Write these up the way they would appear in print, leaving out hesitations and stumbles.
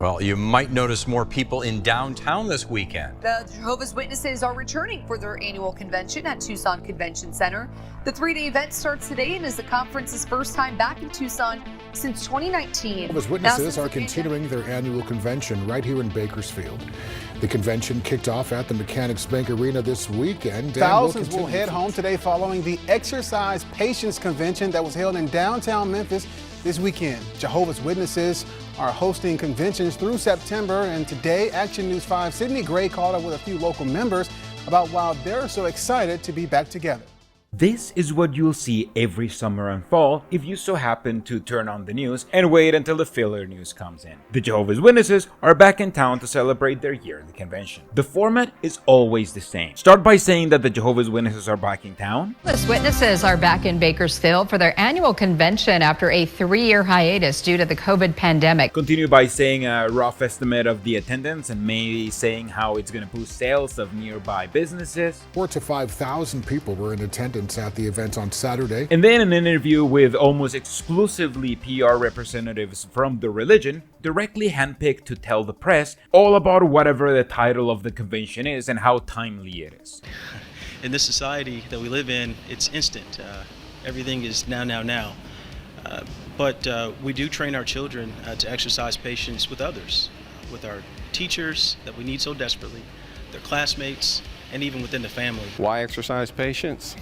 Well, you might notice more people in downtown this weekend. The Jehovah's Witnesses are returning for their annual convention at Tucson Convention Center. The three-day event starts today and is the conference's first time back in Tucson since 2019. Jehovah's Witnesses are continuing their annual convention right here in Bakersfield. The convention kicked off at the Mechanics Bank Arena this weekend. Thousands will head home today following the Exercise Patience Convention that was held in downtown Memphis this weekend. Jehovah's Witnesses are hosting conventions through September, and today Action News 5 Sydney Gray caught up with a few local members about why they're so excited to be back together. This is what you'll see every summer and fall if you so happen to turn on the news and wait until the filler news comes in. The Jehovah's Witnesses are back in town to celebrate their yearly convention. The format is always the same. Start by saying that the Jehovah's Witnesses are back in town. Jehovah's Witnesses are back in Bakersfield for their annual convention after a 3-year hiatus due to the COVID pandemic. Continue by saying a rough estimate of the attendance and maybe saying how it's going to boost sales of nearby businesses. 4,000 to 5,000 people were in attendance at the event on Saturday. And then an interview with almost exclusively PR representatives from the religion, directly handpicked to tell the press all about whatever the title of the convention is and how timely it is. In this society that we live in, it's instant. Everything is now. But we do train our children to exercise patience with others, with our teachers that we need so desperately, their classmates, and even within the family. Why exercise patience?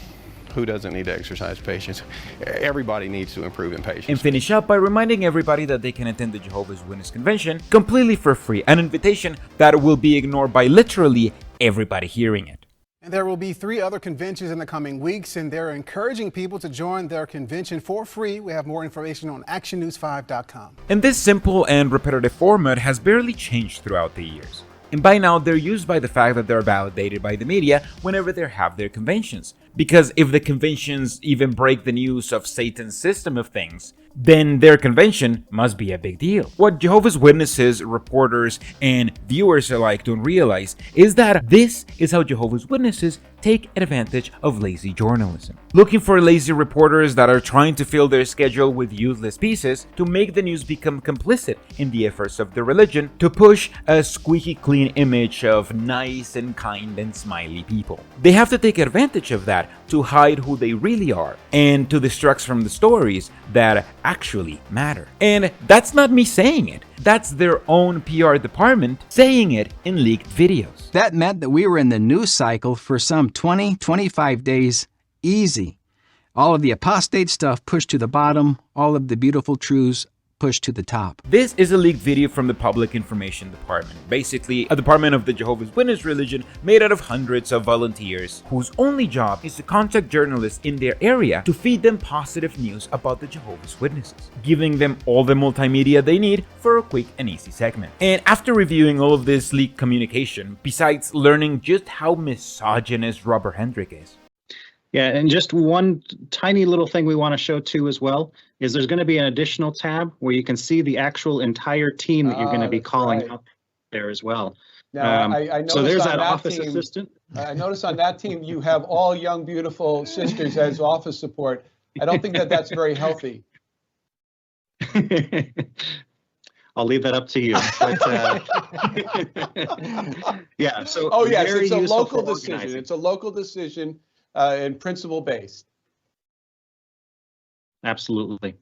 Who doesn't need to exercise patience? Everybody needs to improve in patience. And finish up by reminding everybody that they can attend the Jehovah's Witness convention completely for free, an invitation that will be ignored by literally everybody hearing it. And there will be 3 other conventions in the coming weeks, and they're encouraging people to join their convention for free. We have more information on actionnews5.com. And this simple and repetitive format has barely changed throughout the years. And by now, they're used by the fact that they're validated by the media whenever they have their conventions. Because if the conventions even break the news of Satan's system of things, then their convention must be a big deal. What Jehovah's Witnesses, reporters, and viewers alike don't realize is that this is how Jehovah's Witnesses take advantage of lazy journalism. Looking for lazy reporters that are trying to fill their schedule with useless pieces to make the news become complicit in the efforts of the religion to push a squeaky clean image of nice and kind and smiley people. They have to take advantage of that to hide who they really are and to distract from the stories that actually matter. And that's not me saying it. That's their own PR department saying it in leaked videos. That meant that we were in the news cycle for some 20-25 days easy. All of the apostate stuff pushed to the bottom, all of the beautiful truths pushed to the top. This is a leaked video from the Public Information Department, basically a department of the Jehovah's Witness religion made out of hundreds of volunteers whose only job is to contact journalists in their area to feed them positive news about the Jehovah's Witnesses, giving them all the multimedia they need for a quick and easy segment. And after reviewing all of this leaked communication, besides learning just how misogynist Robert Hendrick is, yeah, and just one tiny little thing we want to show too as well is there's going to be an additional tab where you can see the actual entire team that you're going to be calling out there as well. Now, I so there's that on office team, assistant. I noticed on that team you have all young, beautiful sisters as office support. I don't think that that's very healthy. I'll leave that up to you. But, yeah. So. Oh yes, it's a local decision. It's a local decision. And principle based. Absolutely.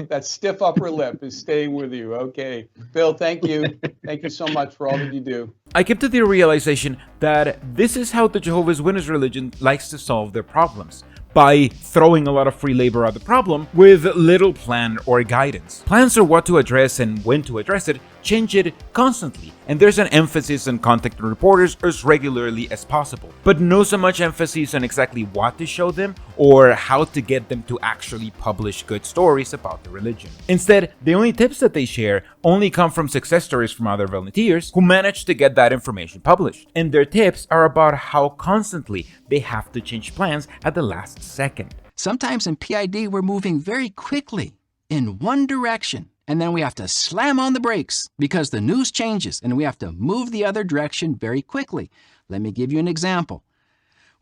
That stiff upper lip is staying with you. Okay. Bill, thank you. Thank you so much for all that you do. I came to the realization that this is how the Jehovah's Witness religion likes to solve their problems. By throwing a lot of free labor at the problem with little plan or guidance. Plans are what to address and when to address it, change it constantly, and there's an emphasis on contacting reporters as regularly as possible, but no so much emphasis on exactly what to show them or how to get them to actually publish good stories about the religion. Instead, the only tips that they share only come from success stories from other volunteers who managed to get that information published, and their tips are about how constantly they have to change plans at the last second. Sometimes in PID we're moving very quickly in one direction, and then we have to slam on the brakes because the news changes and we have to move the other direction very quickly. Let me give you an example.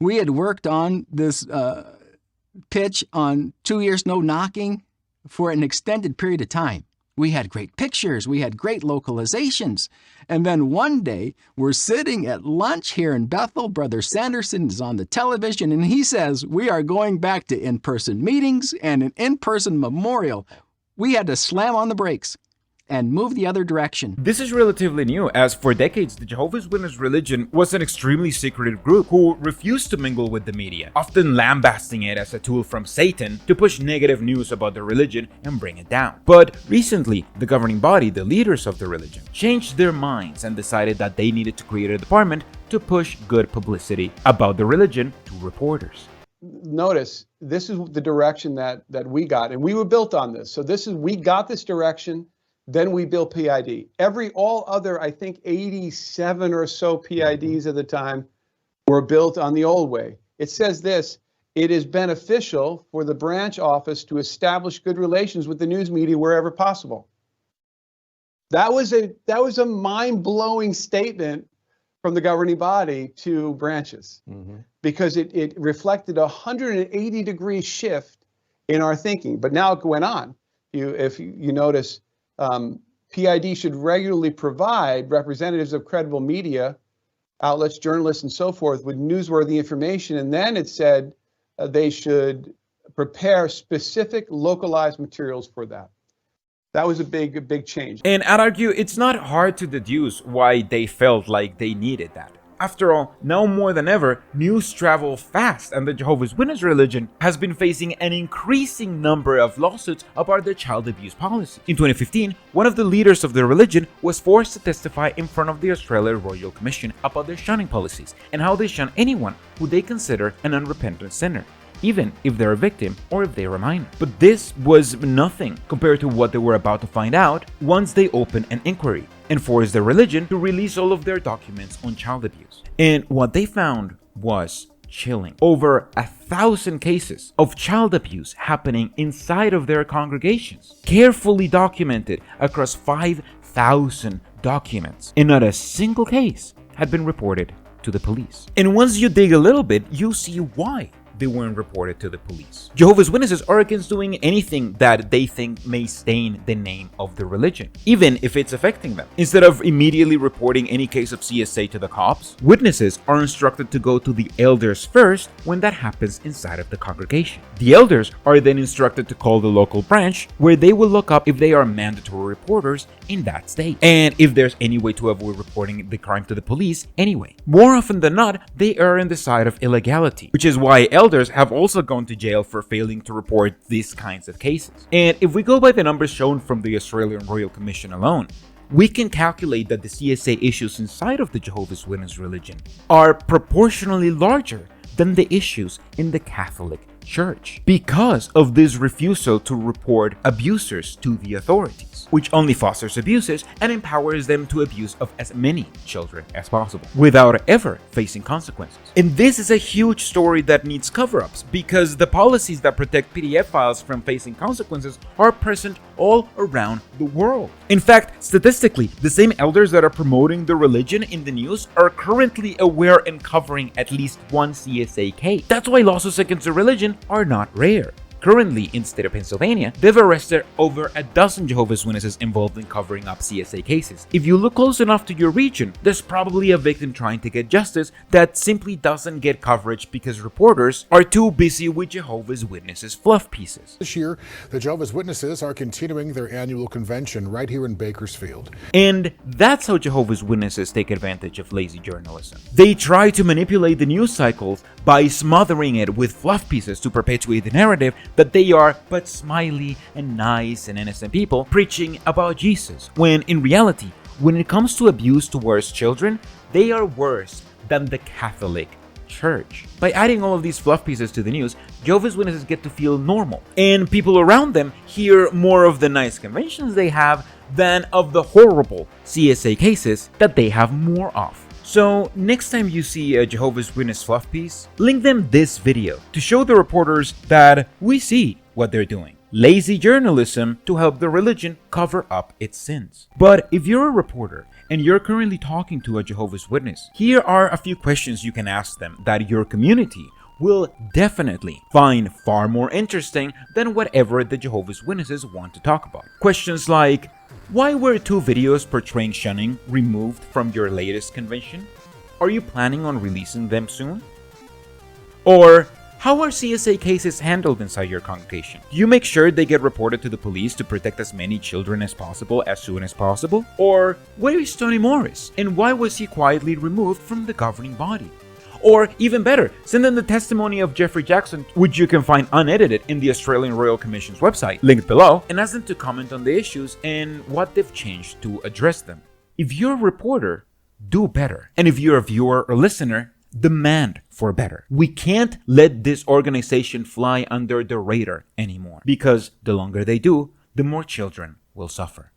We had worked on this pitch on 2 years no knocking for an extended period of time. We had great pictures. We had great localizations. And then one day, we're sitting at lunch here in Bethel. Brother Sanderson is on the television, and he says, we are going back to in-person meetings and an in-person memorial. We had to slam on the brakes and move the other direction. This is relatively new, as for decades, the Jehovah's Witness religion was an extremely secretive group who refused to mingle with the media, often lambasting it as a tool from Satan to push negative news about the religion and bring it down. But recently, the governing body, the leaders of the religion, changed their minds and decided that they needed to create a department to push good publicity about the religion to reporters. Notice, this is the direction that we got, and we were built on this. So we got this direction. Then we built PID. All other, I think 87 or so PIDs at the time were built on the old way. It says this: it is beneficial for the branch office to establish good relations with the news media wherever possible. That was a mind-blowing statement from the governing body to branches, because it reflected a 180-degree shift in our thinking. But now it went on. If you notice, PID should regularly provide representatives of credible media outlets, journalists, and so forth with newsworthy information. And then it said they should prepare specific localized materials for that. That was a big change. And I'd argue it's not hard to deduce why they felt like they needed that. After all, now more than ever, news travel fast, and the Jehovah's Witness religion has been facing an increasing number of lawsuits about their child abuse policy. In 2015, one of the leaders of the religion was forced to testify in front of the Australian Royal Commission about their shunning policies and how they shun anyone who they consider an unrepentant sinner, even if they're a victim or if they're a minor. But this was nothing compared to what they were about to find out once they opened an inquiry and forced the religion to release all of their documents on child abuse. And what they found was chilling. Over 1,000 cases of child abuse happening inside of their congregations, carefully documented across 5,000 documents, and not a single case had been reported to the police. And once you dig a little bit, you see why they weren't reported to the police. Jehovah's Witnesses are against doing anything that they think may stain the name of the religion, even if it's affecting them. Instead of immediately reporting any case of CSA to the cops, witnesses are instructed to go to the elders first when that happens inside of the congregation. The elders are then instructed to call the local branch, where they will look up if they are mandatory reporters in that state, and if there's any way to avoid reporting the crime to the police anyway. More often than not, they err on the side of illegality, which is why elders have also gone to jail for failing to report these kinds of cases. And if we go by the numbers shown from the Australian Royal Commission alone, we can calculate that the CSA issues inside of the Jehovah's Witness religion are proportionally larger than the issues in the Catholic Church because of this refusal to report abusers to the authorities, which only fosters abuses and empowers them to abuse of as many children as possible without ever facing consequences. And this is a huge story that needs cover-ups because the policies that protect PDF files from facing consequences are present all around the world. In fact, statistically, the same elders that are promoting the religion in the news are currently aware and covering at least one CSA case. That's why lawsuits against the religion are not rare. Currently, in the state of Pennsylvania, they've arrested over a dozen Jehovah's Witnesses involved in covering up CSA cases. If you look close enough to your region, there's probably a victim trying to get justice that simply doesn't get coverage because reporters are too busy with Jehovah's Witnesses fluff pieces. This year, the Jehovah's Witnesses are continuing their annual convention right here in Bakersfield. And that's how Jehovah's Witnesses take advantage of lazy journalism. They try to manipulate the news cycles by smothering it with fluff pieces to perpetuate the narrative that they are but smiley and nice and innocent people preaching about Jesus, when in reality, when it comes to abuse towards children, they are worse than the Catholic Church. By adding all of these fluff pieces to the news, Jehovah's Witnesses get to feel normal, and people around them hear more of the nice conventions they have than of the horrible CSA cases that they have more of. So next time you see a Jehovah's Witness fluff piece, link them this video to show the reporters that we see what they're doing. Lazy journalism to help the religion cover up its sins. But if you're a reporter and you're currently talking to a Jehovah's Witness, here are a few questions you can ask them that your community will definitely find far more interesting than whatever the Jehovah's Witnesses want to talk about. Questions like, why were 2 videos portraying shunning removed from your latest convention? Are you planning on releasing them soon? Or, how are CSA cases handled inside your congregation? Do you make sure they get reported to the police to protect as many children as possible as soon as possible? Or, where is Tony Morris, and why was he quietly removed from the governing body? Or, even better, send in the testimony of Jeffrey Jackson, which you can find unedited in the Australian Royal Commission's website, linked below, and ask them to comment on the issues and what they've changed to address them. If you're a reporter, do better. And if you're a viewer or listener, demand for better. We can't let this organization fly under the radar anymore, because the longer they do, the more children will suffer.